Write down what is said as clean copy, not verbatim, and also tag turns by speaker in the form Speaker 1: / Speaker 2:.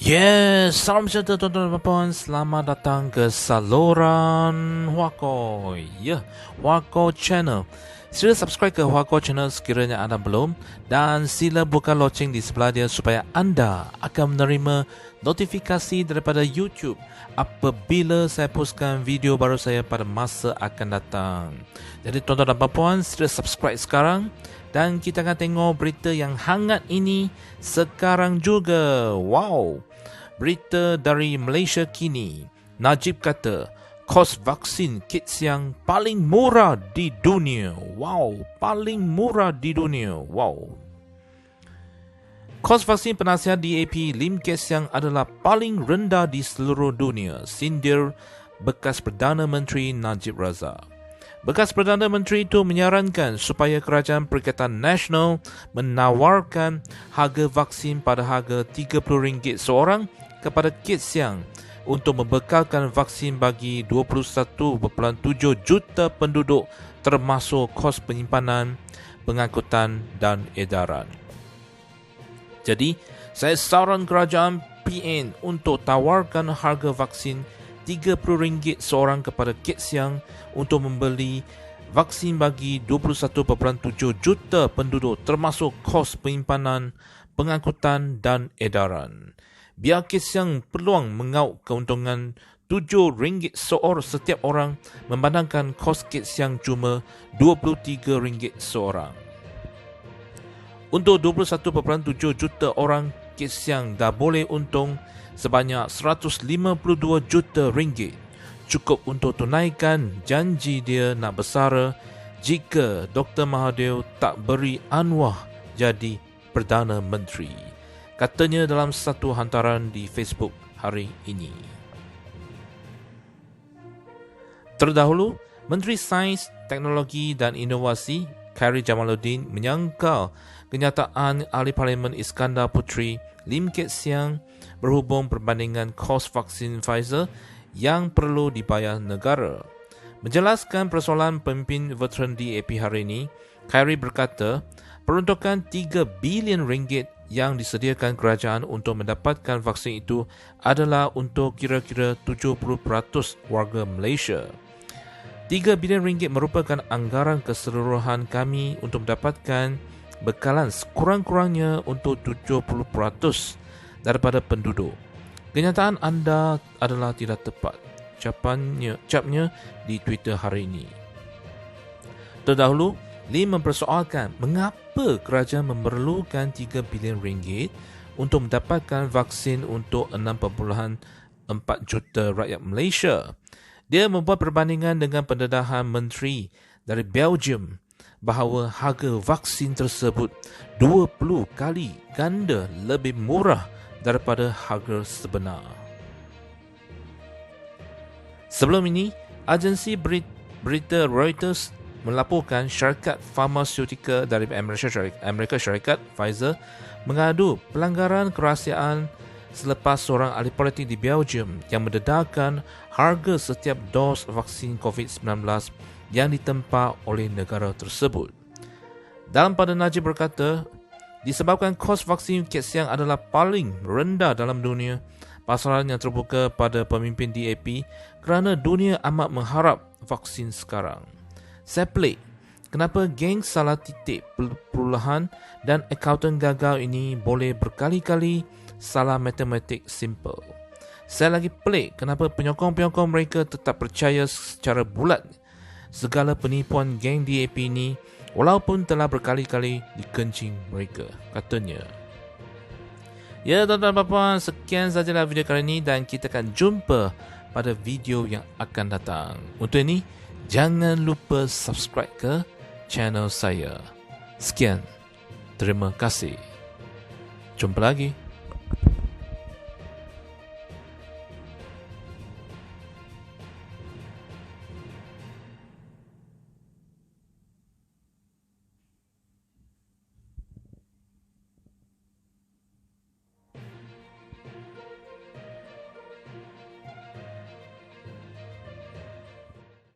Speaker 1: Yes, salam sejahtera tuan-tuan dan puan. Selamat datang ke saluran Hwagor. Hwagor Channel. Sila subscribe ke Hwagor Channel sekiranya anda belum, dan sila buka loceng di sebelah dia supaya anda akan menerima notifikasi daripada YouTube apabila saya postkan video baru saya pada masa akan datang. Jadi tuan-tuan dan puan, sila subscribe sekarang. Dan kita akan tengok berita yang hangat ini sekarang juga. Wow! Berita dari Malaysia kini. Najib kata, kos vaksin kits yang paling murah di dunia. Wow! Paling murah di dunia. Wow! Kos vaksin penasihat DAP Lim Kit Siang adalah paling rendah di seluruh dunia, sindir bekas Perdana Menteri Najib Razak. Bekas Perdana Menteri itu menyarankan supaya Kerajaan Perikatan Nasional menawarkan harga vaksin pada harga RM30 seorang kepada Kit Siang untuk membekalkan vaksin bagi 21.7 juta penduduk termasuk kos penyimpanan, pengangkutan dan edaran. Jadi, saya saran kerajaan PN untuk tawarkan harga vaksin RM30 seorang kepada Kit Siang untuk membeli vaksin bagi 21.7 juta penduduk termasuk kos penyimpanan, pengangkutan dan edaran. Biar Kit Siang peluang mengauk keuntungan RM7 setiap orang memandangkan kos Kit Siang cuma RM23 seorang. Untuk 21.7 juta orang, Kit Siang dah boleh untung sebanyak RM152 juta. Cukup untuk tunaikan janji dia nak bersara jika Dr. Mahathir tak beri Anwar jadi Perdana Menteri, katanya dalam satu hantaran di Facebook hari ini. Terdahulu, Menteri Sains, Teknologi dan Inovasi Khairy Jamaluddin menyangkal kenyataan Ahli Parlimen Iskandar Puteri Lim Kit Siang berhubung perbandingan kos vaksin Pfizer yang perlu dibayar negara. Menjelaskan persoalan pemimpin veteran DAP hari ini, Khairy berkata, peruntukan RM3 bilion yang disediakan kerajaan untuk mendapatkan vaksin itu adalah untuk kira-kira 70% warga Malaysia. RM3 bilion merupakan anggaran keseluruhan kami untuk mendapatkan bekalan sekurang-kurangnya untuk 70% daripada penduduk. Kenyataan anda adalah tidak tepat, capnya di Twitter hari ini. Terdahulu, Lim mempersoalkan mengapa kerajaan memerlukan RM3 bilion untuk mendapatkan vaksin untuk 6.4 juta rakyat Malaysia. Dia membuat perbandingan dengan pendedahan menteri dari Belgium bahawa harga vaksin tersebut 20 kali ganda lebih murah daripada harga sebenar. Sebelum ini, agensi berita Reuters melaporkan syarikat farmaseutika dari Amerika Syarikat, Pfizer, mengadu pelanggaran kerahsiaan selepas seorang ahli politik di Belgium yang mendedahkan harga setiap dos vaksin COVID-19 yang ditempa oleh negara tersebut. Dalam pada Najib berkata, disebabkan kos vaksin Kit Siang adalah paling rendah dalam dunia, pasaran yang terbuka pada pemimpin DAP kerana dunia amat mengharap vaksin sekarang. Saya pelik, kenapa geng salah titik perulahan dan akaunten gagal ini boleh berkali-kali salah matematik simple. Saya lagi pelik kenapa penyokong-penyokong mereka tetap percaya secara bulat segala penipuan geng DAP ini walaupun telah berkali-kali dikencing mereka, katanya. Ya tuan-tuan dan puan, sekian sajalah video kali ini dan kita akan jumpa pada video yang akan datang. Untuk ini, jangan lupa subscribe ke channel saya. Sekian, terima kasih. Jumpa lagi.